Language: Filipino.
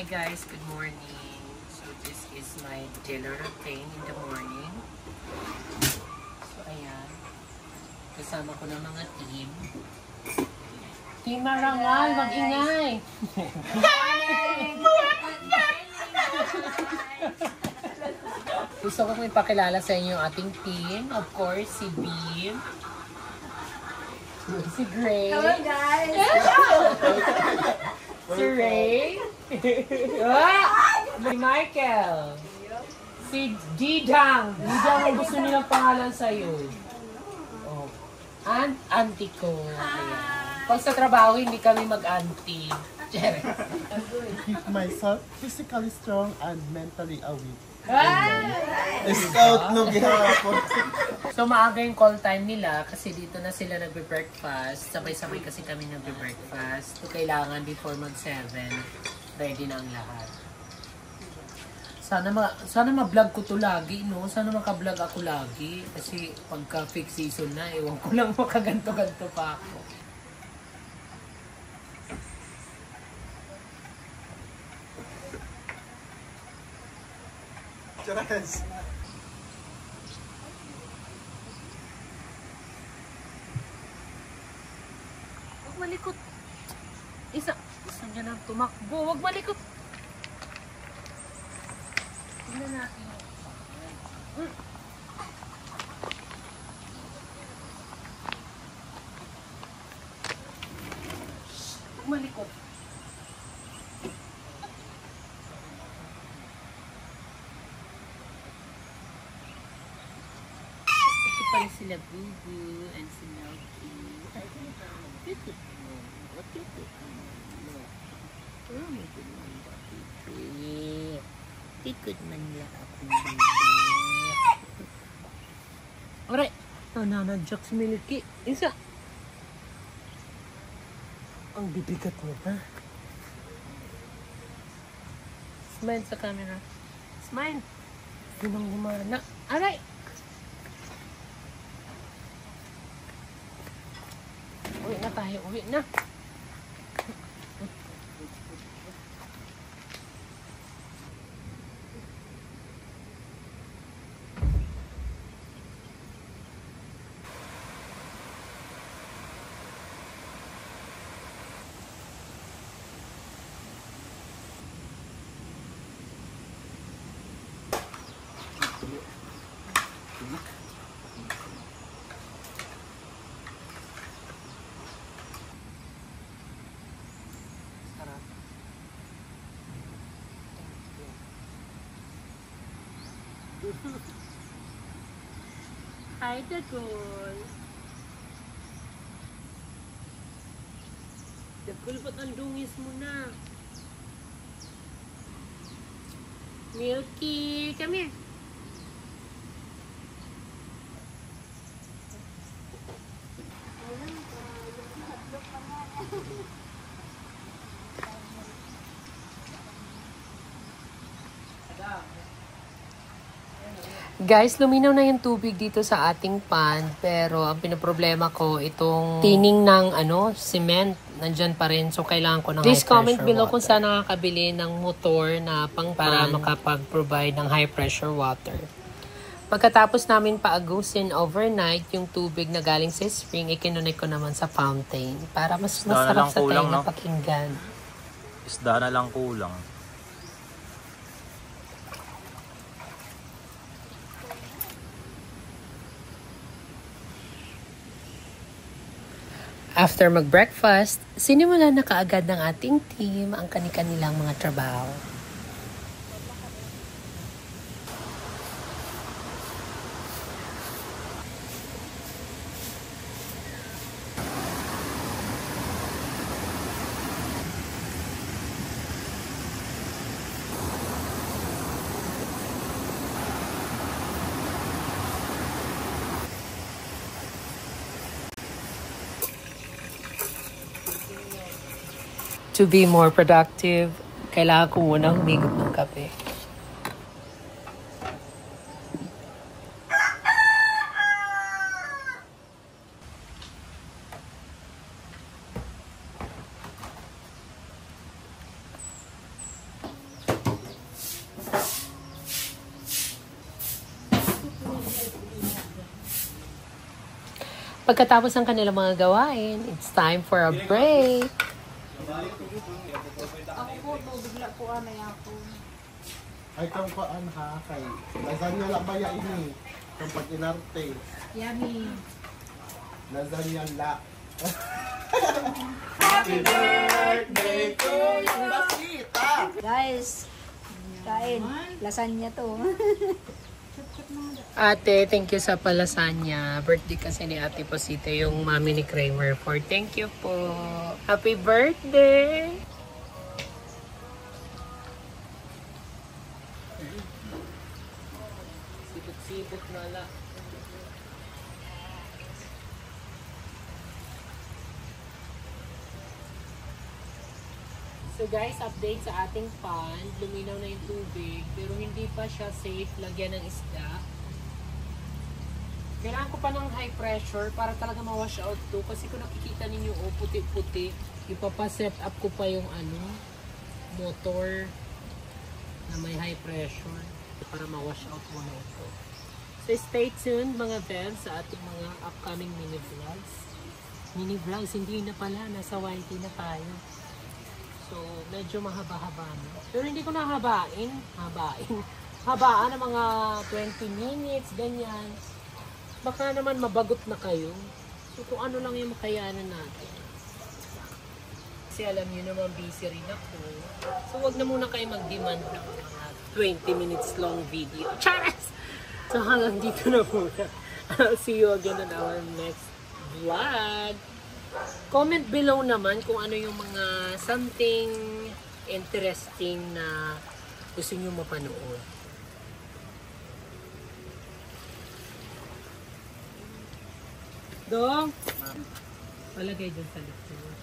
guys, good morning. So this is my daily routine in the morning. So ayan, kasama ko ng mga team. Team Marangal, mag-ingay! Gusto ko ipakilala sa inyo yung ating team. Of course, si Beam. Si Gray. Hello guys! Si Ray. Si Michael. Si Didang. Didang ang gusto nilang pangalan sa'yo. Oh. Auntie ko. Ayan. Pag sa trabaho, hindi kami mag-auntie. Keep myself physically strong and mentally awake. Scout no gihapon. So maaga yung call time nila kasi dito na sila nagbe-breakfast. Sabay-sabay kasi kami nagbe-breakfast. So kailangan before mag-7, ready na ang lahat. Sana ma-vlog ko to lagi, no? Sana maka-vlog ako lagi. Kasi pagka fixed season na, ewan ko lang makaganto-ganto pa ako. Cheers! Huwag malikot. Isa niya na tumakbo. Huwag malikot. Tingnan natin. Huwag malikot. Ito pala sila Bubu and si Melky. Tikod man lang ako. Alright. Nananadyak si Milky. Isa. Ang bibigat mo ba? Smile sa camera. Smile. Gunang gumana. Alright. Uwi na tayo. Uwi na. Hi, Dagol. Dagol, ba't ang dungis mo na? Milky, come here. Guys, luminaw na yung tubig dito sa ating pan, pero ang pinoproblema ko itong tining ng cement, nandyan pa rin, so kailangan ko ng high pressure water. Please comment below kung saan nakakabili ng motor na pang para makapag-provide ng high pressure water. Pagkatapos namin paagusin overnight yung tubig na galing sa spring, ikinunik ko naman sa fountain para mas masarap sa tenga pakinggan. Isda na lang kulang. After mag-breakfast, sinimulan na kaagad ng ating team ang kani-kanilang mga trabaho. To be more productive, kailangan ko muna humigop ng kape. Pagkatapos ng kanilang mga gawain, it's time for a break. Ako po, bigla po anay ako. Ay, kang paan ha, kay lasagna lang ba yan ini? Kung pag inarte, Yummy. lasagna la. Guys, kain. Lasagna to. Ate, thank you sa palasanya. Birthday kasi ni Ate Posita, yung mami ni Kramer for. Thank you po. Happy birthday! Sibot-sibot na lang. So guys, update sa ating pond. Luminaw na yung tubig, pero hindi pa siya safe lagyan ng isda. Kailangan ko pa ng high pressure para talaga ma-wash out to. Kasi kung nakikita ninyo, oh, puti-puti, ipapa-set up ko pa yung motor na may high pressure para ma-wash out muna ito. So stay tuned mga fans sa ating mga upcoming mini vlogs. Mini vlogs, hindi na pala, nasa YT na tayo. So, medyo mahaba-haba na. Pero hindi ko nahabain. Habaan ng mga 20 minutes, ganyan. Baka naman mabagot na kayo. So, kung ano lang yung makayanan natin. Kasi alam nyo naman, busy rin ako. So, wag na muna kayo mag-demand ng mga 20 minutes long video. Charas! So, hanggang dito na muna. I'll see you again on our next vlog. Comment below naman kung ano yung mga something interesting na gusto nyo mapanood. Dong! Palagay dyan sa likod.